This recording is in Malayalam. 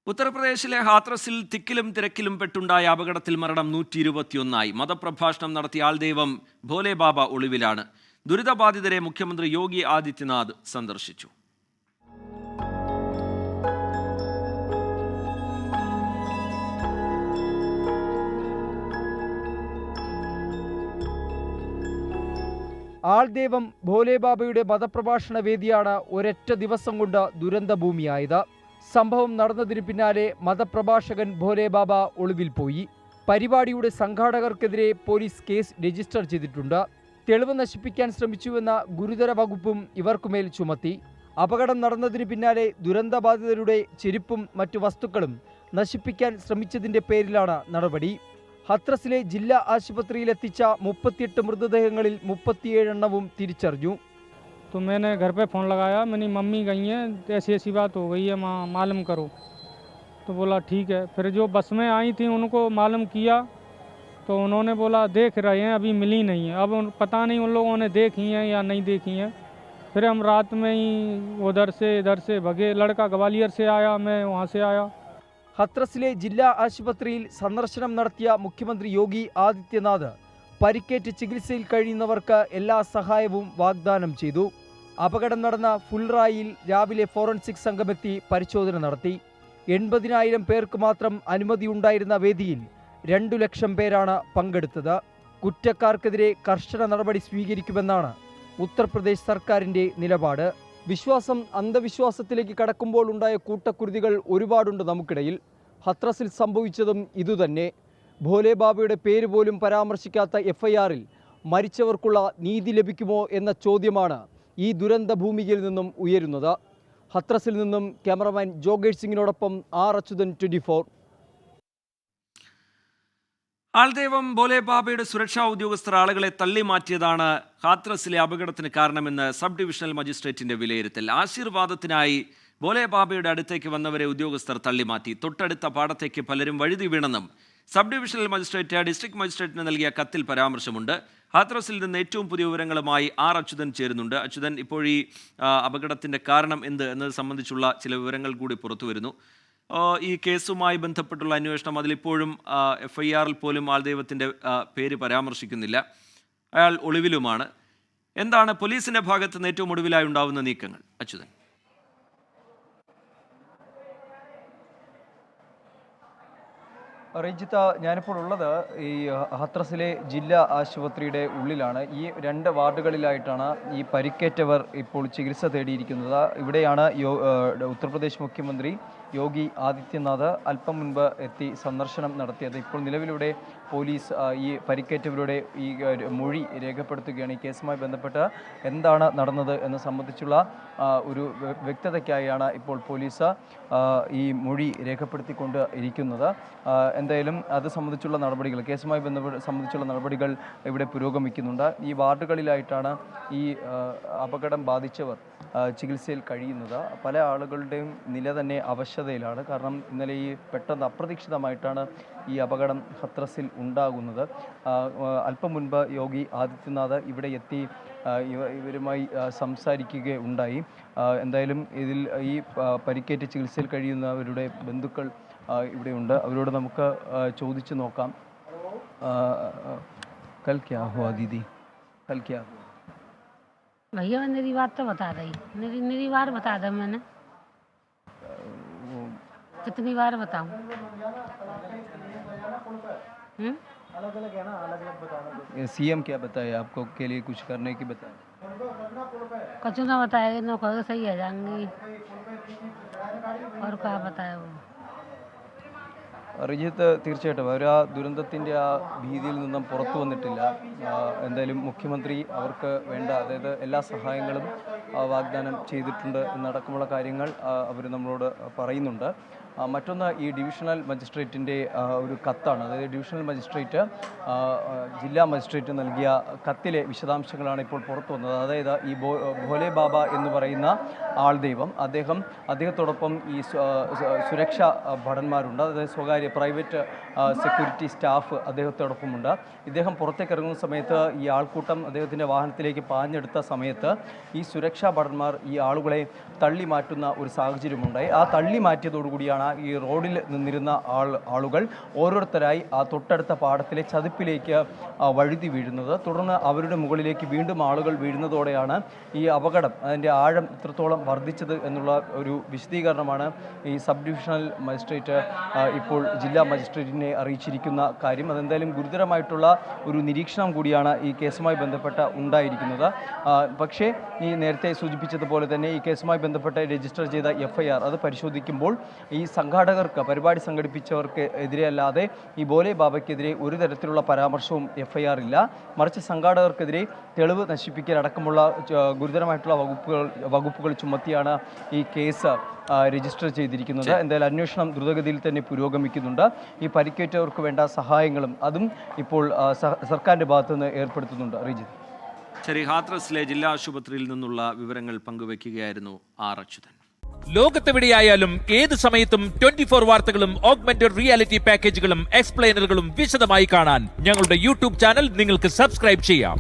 ഉത്തർപ്രദേശിലെ ഹാത്രസിൽ തിക്കിലും തിരക്കിലും പെട്ടുണ്ടായ അപകടത്തിൽ മരണം 121. മതപ്രഭാഷണം നടത്തിയ ആൾദൈവം ഭോലെ ബാബ ഒളിവിലാണ്. ദുരിതബാധിതരെ മുഖ്യമന്ത്രി യോഗി ആദിത്യനാഥ് സന്ദർശിച്ചു. ആൾദൈവം ഭോലെ ബാബയുടെ മതപ്രഭാഷണ വേദിയാണ് ഒരൊറ്റ ദിവസം കൊണ്ട് ദുരന്തഭൂമിയായത്. സംഭവം നടന്നതിന് പിന്നാലെ മതപ്രഭാഷകൻ ഭോലെ ബാബ ഒളിവിൽ പോയി. പരിപാടിയുടെ സംഘാടകർക്കെതിരെ പോലീസ് കേസ് രജിസ്റ്റർ ചെയ്തിട്ടുണ്ട്. തെളിവ് നശിപ്പിക്കാൻ ശ്രമിച്ചുവെന്ന ഗുരുതര വകുപ്പും ഇവർക്കുമേൽ ചുമത്തി. അപകടം നടന്നതിന് പിന്നാലെ ദുരന്തബാധിതരുടെ ചെരുപ്പും മറ്റു വസ്തുക്കളും നശിപ്പിക്കാൻ ശ്രമിച്ചതിന്റെ പേരിലാണ് നടപടി. ഹത്രസിലെ ജില്ലാ ആശുപത്രിയിലെത്തിച്ച 38 മൃതദേഹങ്ങളിൽ 37 എണ്ണവും തിരിച്ചറിഞ്ഞു. तो मैंने घर पे फ़ोन लगाया, मेरी मम्मी गई हैं, ऐसी ऐसी बात हो गई है, मालूम करो। तो बोला ठीक है। फिर जो बस में आई थी उनको मालूम किया तो उन्होंने बोला देख रहे हैं, अभी मिली नहीं है। अब पता नहीं उन लोगों ने देखी हैं या नहीं देखी हैं। फिर हम रात में ही उधर से इधर से भगे। लड़का ग्वालियर से आया, मैं वहाँ से आया। ഹത്രസിലെ ജില്ലാ ആശുപത്രിയിൽ സന്ദർശനം നടത്തിയ മുഖ്യമന്ത്രി യോഗി ആദിത്യനാഥ് പരിക്കേറ്റ് ചികിത്സയിൽ കഴിയുന്നവർക്ക് എല്ലാ സഹായവും വാഗ്ദാനം ചെയ്തു. അപകടം നടന്ന ഫുൾറായിൽ രാവിലെ ഫോറൻസിക് സംഘമെത്തി പരിശോധന നടത്തി. 80,000 പേർക്ക് മാത്രം അനുമതിയുണ്ടായിരുന്ന വേദിയിൽ 2 ലക്ഷം പേരാണ് പങ്കെടുത്തത്. കുറ്റക്കാർക്കെതിരെ കർശന നടപടി സ്വീകരിക്കുമെന്നാണ് ഉത്തർപ്രദേശ് സർക്കാരിൻ്റെ നിലപാട്. വിശ്വാസം അന്ധവിശ്വാസത്തിലേക്ക് കടക്കുമ്പോൾ ഉണ്ടായ കൂട്ടക്കുരുതികൾ ഒരുപാടുണ്ട് നമുക്കിടയിൽ. ഹത്രസിൽ സംഭവിച്ചതും ഇതുതന്നെ. ഭോലെ ബാബയുടെ പേര് പോലും പരാമർശിക്കാത്ത FIRൽ മരിച്ചവർക്കുള്ള നീതി ലഭിക്കുമോ എന്ന ചോദ്യമാണ് ഈ ദുരന്ത ഭൂമിയിൽ നിന്നും ഉയരുന്നത്. ഹത്രസിൽ നിന്നും ക്യാമറമാൻ ജോഗേഷ് സിംഗിനോടൊപ്പം R. അച്യുതൻ, 24. ആൾദൈവം ഭോലെ ബാബയുടെ സുരക്ഷാ ഉദ്യോഗസ്ഥർ ആളുകളെ തള്ളിമാറ്റിയതാണ് ഹാത്രസിലെ അപകടത്തിന് കാരണമെന്ന് സബ് ഡിവിഷണൽ മജിസ്ട്രേറ്റിന്റെ വിലയിരുത്തൽ. ആശീർവാദത്തിനായി ഭോലെ ബാബയുടെ അടുത്തേക്ക് വന്നവരെ ഉദ്യോഗസ്ഥർ തള്ളിമാറ്റി. തൊട്ടടുത്ത പാടത്തേക്ക് പലരും വഴുതി വീണെന്നും സബ് ഡിവിഷണൽ മജിസ്ട്രേറ്റ് ഡിസ്ട്രിക്ട് മജിസ്ട്രേറ്റിന് നൽകിയ കത്തിൽ പരാമർശമുണ്ട്. ഹാത്രസിൽ നിന്ന് ഏറ്റവും പുതിയ വിവരങ്ങളുമായി R. അച്യുതൻ ചേരുന്നുണ്ട്. അച്യുതൻ, ഇപ്പോൾ ഈ അപകടത്തിന്റെ കാരണം എന്ത് എന്നത് സംബന്ധിച്ചുള്ള ചില വിവരങ്ങൾ കൂടി പുറത്തു വരുന്നു. ഈ കേസുമായി ബന്ധപ്പെട്ടുള്ള അന്വേഷണം, അതിലിപ്പോഴും FIRൽ പോലും ആൾദൈവത്തിൻ്റെ പേര് പരാമർശിക്കുന്നില്ല. അയാൾ ഒളിവിലുമാണ്. എന്താണ് പോലീസിൻ്റെ ഭാഗത്ത് നിന്ന് ഏറ്റവും ഒടുവിലായി ഉണ്ടാവുന്ന നീക്കങ്ങൾ, അച്യുതൻ? റജിത്ത, ഞാനിപ്പോൾ ഉള്ളത് ഈ ഹത്രസിലെ ജില്ലാ ആശുപത്രിയുടെ ഉള്ളിലാണ്. ഈ 2 വാർഡുകളിലായിട്ടാണ് ഈ പരിക്കേറ്റവർ ഇപ്പോൾ ചികിത്സ തേടിയിരിക്കുന്നത്. ഇവിടെയാണ് ഉത്തർപ്രദേശ് മുഖ്യമന്ത്രി യോഗി ആദിത്യനാഥ് അല്പം മുൻപ് എത്തി സന്ദർശനം നടത്തിയത്. ഇപ്പോൾ നിലവിലൂടെ പോലീസ് ഈ പരിക്കേറ്റവരുടെ ഈ മൊഴി രേഖപ്പെടുത്തുകയാണ്. ഈ കേസുമായി ബന്ധപ്പെട്ട് എന്താണ് നടന്നത് എന്ന് സംബന്ധിച്ചുള്ള ഒരു വ്യക്തതയ്ക്കായാണ് ഇപ്പോൾ പോലീസ് ഈ മൊഴി രേഖപ്പെടുത്തിക്കൊണ്ട് ഇരിക്കുന്നത്. എന്തായാലും അത് സംബന്ധിച്ചുള്ള നടപടികൾ, കേസുമായി സംബന്ധിച്ചുള്ള നടപടികൾ ഇവിടെ പുരോഗമിക്കുന്നുണ്ട്. ഈ വാർഡുകളിലായിട്ടാണ് ഈ അപകടം ബാധിച്ചവർ ചികിത്സയിൽ കഴിയുന്നത്. പല ആളുകളുടെയും നില തന്നെ അവശതയിലാണ്. കാരണം ഇന്നലെ ഈ പെട്ടെന്ന് അപ്രതീക്ഷിതമായിട്ടാണ് ഈ അപകടം ഹത്രസിൽ ഉണ്ടാകുന്നത്. അല്പം മുൻപ് യോഗി ആദിത്യനാഥ് ഇവിടെ എത്തി ഇവരുമായി സംസാരിക്കുകയുണ്ടായി. എന്തായാലും ഇതിൽ ഈ പരിക്കേറ്റ് ചികിത്സയിൽ കഴിയുന്നവരുടെ ബന്ധുക്കൾ ഇവിടെയുണ്ട്. അവരോട് നമുക്ക് ചോദിച്ചു നോക്കാം. കൽ ക്യാ ഹുവാ ദീദി, കൽ ക്യാ ഹുവാ? भैया मेरी बात तो बता रही, मेरी बार बता दो। मैंने कितनी बार बताऊं? अलग अलग है ना, अलग अलग बताना। CM क्या बताया आपको के लिए कुछ करने की बताया? कुछ ना बताएगा, ना कहोगे सही है जाएंगी और क्या बताया वो. റിജിത്ത്, തീർച്ചയായിട്ടും അവർ ആ ദുരന്തത്തിൻ്റെ ആ ഭീതിയിൽ നിന്നും പുറത്തു വന്നിട്ടില്ല. എന്തായാലും മുഖ്യമന്ത്രി അവർക്ക് വേണ്ട, അതായത് എല്ലാ സഹായങ്ങളും വാഗ്ദാനം ചെയ്തിട്ടുണ്ട് എന്നടക്കമുള്ള കാര്യങ്ങൾ അവർ നമ്മളോട് പറയുന്നുണ്ട്. മറ്റൊന്ന്, ഈ ഡിവിഷണൽ മജിസ്ട്രേറ്റിൻ്റെ ഒരു കത്താണ്. അതായത് ഡിവിഷണൽ മജിസ്ട്രേറ്റ് ജില്ലാ മജിസ്ട്രേറ്റ് നൽകിയ കത്തിലെ വിശദാംശങ്ങളാണ് ഇപ്പോൾ പുറത്തു വന്നത്. അതായത് ഈ ഭോലെ ബാബ എന്ന് പറയുന്ന ആൾദൈവം, അദ്ദേഹത്തോടൊപ്പം ഈ സുരക്ഷാ ഭടന്മാരുണ്ട്, അതായത് സ്വകാര്യ പ്രൈവറ്റ് സെക്യൂരിറ്റി സ്റ്റാഫ് അദ്ദേഹത്തോടൊപ്പമുണ്ട്. ഇദ്ദേഹം പുറത്തേക്ക് ഇറങ്ങുന്ന സമയത്ത് ഈ ആൾക്കൂട്ടം അദ്ദേഹത്തിൻ്റെ വാഹനത്തിലേക്ക് പാഞ്ഞെടുത്ത സമയത്ത് ഈ സുരക്ഷാ ഭടന്മാർ ഈ ആളുകളെ തള്ളി മാറ്റുന്ന ഒരു സാഹചര്യമുണ്ടായി. ആ തള്ളി മാറ്റിയതോടുകൂടിയാണ് ഈ റോഡിൽ നിന്നിരുന്ന ആളുകൾ ഓരോരുത്തരായി ആ തൊട്ടടുത്ത പാടത്തിലെ ചതുപ്പിലേക്ക് വഴുതി വീഴുന്നത്. തുടർന്ന് അവരുടെ മുകളിലേക്ക് വീണ്ടും ആളുകൾ വീഴുന്നതോടെയാണ് ഈ അപകടം, അതിൻ്റെ ആഴം ഇത്രത്തോളം വർദ്ധിച്ചത് എന്നുള്ള ഒരു വിശദീകരണമാണ് ഈ സബ് ഡിവിഷണൽ മജിസ്ട്രേറ്റ് ഇപ്പോൾ ജില്ലാ മജിസ്ട്രേറ്റിനെ അറിയിച്ചിരിക്കുന്ന കാര്യം. അതെന്തായാലും ഗുരുതരമായിട്ടുള്ള ഒരു നിരീക്ഷണം കൂടിയാണ് ഈ കേസുമായി ബന്ധപ്പെട്ട ഉണ്ടായിരിക്കുന്നത്. പക്ഷേ ഈ നേരത്തെ സൂചിപ്പിച്ചതുപോലെ തന്നെ ഈ കേസുമായി ബന്ധപ്പെട്ട് രജിസ്റ്റർ ചെയ്ത FIR അത് പരിശോധിക്കുമ്പോൾ ഈ സംഘാടകർക്ക്, പരിപാടി സംഘടിപ്പിച്ചവർക്ക് എതിരെ അല്ലാതെ ഈ ബോലെ ബാബയ്ക്കെതിരെ ഒരു തരത്തിലുള്ള പരാമർശവും FIR ഇല്ല. മറിച്ച് സംഘാടകർക്കെതിരെ തെളിവ് നശിപ്പിക്കൽ അടക്കമുള്ള ഗുരുതരമായിട്ടുള്ള വകുപ്പുകൾ ചുമത്തിയാണ് ഈ കേസ് രജിസ്റ്റർ ചെയ്തിരിക്കുന്നത്. എന്തായാലും അന്വേഷണം ദ്രുതഗതിയിൽ തന്നെ പുരോഗമിക്കുന്നുണ്ട്. ഈ പരിക്കേറ്റവർക്ക് വേണ്ട സഹായങ്ങളും അതും ഇപ്പോൾ സർക്കാരിൻ്റെ ഭാഗത്തു നിന്ന് ഏർപ്പെടുത്തുന്നുണ്ട്. റിജിത്ത്. ശരി, ഹാത്രസിലെ ജില്ലാ ആശുപത്രിയിൽ നിന്നുള്ള വിവരങ്ങൾ പങ്കുവയ്ക്കുകയായിരുന്നു R. അച്യുതൻ. ലോകത്തെവിടെയായാലും ഏത് സമയത്തും 24 വാർത്തകളും ഓഗ്മെന്റഡ് റിയാലിറ്റി പാക്കേജുകളും എക്സ്പ്ലെയിനറുകളും വിശദമായി കാണാൻ ഞങ്ങളുടെ യൂട്യൂബ് ചാനൽ നിങ്ങൾക്ക് സബ്സ്ക്രൈബ് ചെയ്യാം.